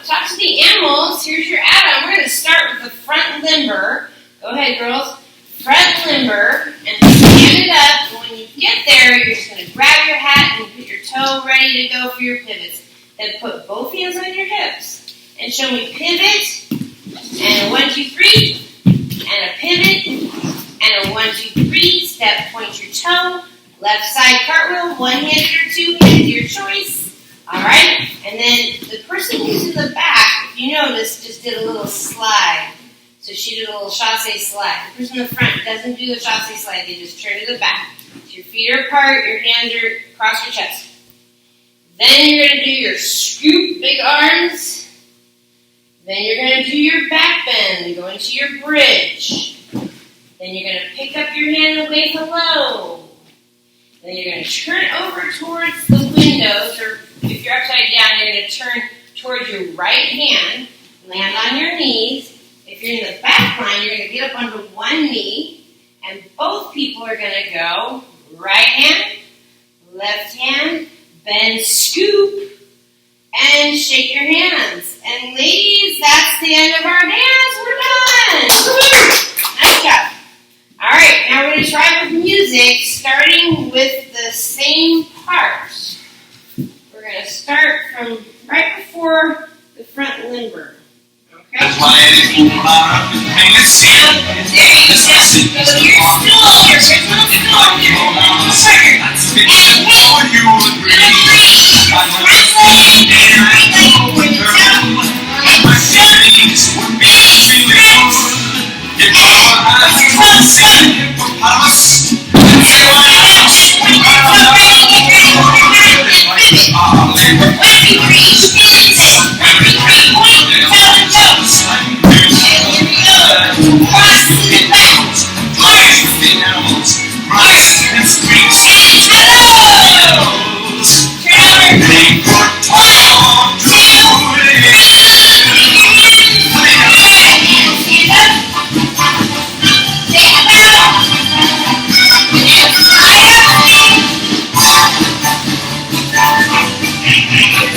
talk to the animals. Here's your add-on. We're going to start with the front limber. Go ahead, girls. Front limber, and stand it up. And when you get there, you're just going to grab your hat and put your toe ready to go for your pivots. Then put both hands on your hips and show me pivot, and a 1, 2, 3, and a pivot, and a 1, 2, 3. Step, point your toe. Left side cartwheel, one-handed or two-handed, your choice. All right, and then the person who's in the back, if you notice, just did a little slide. So she did a little chasse slide. The person in the front doesn't do the chasse slide. They just turn to the back. So your feet are apart, your hands are across your chest. Then you're going to do your scoop, big arms. Then you're going to do your back bend, go into your bridge. Then you're going to pick up your hand and wave hello. Then you're going to turn over towards the windows, or if you're upside down, you're going to turn towards your right hand, land on your knees. If you're in the back line, you're going to get up onto one knee, and both people are going to go right hand, left hand, bend, scoop, and shake your hands. And ladies, that's the end of our dance. We're done. Nice job. All right, now we're going to try with music, starting with the same part. We're going to start from right before the front limber. Okay? That's why it is about to hang a seal. There you go. So you're still here. You're still here. And hey, you agree. I'm wrestling. I like when you tell me. My feelings would be beautiful. If I was hippopotamus, and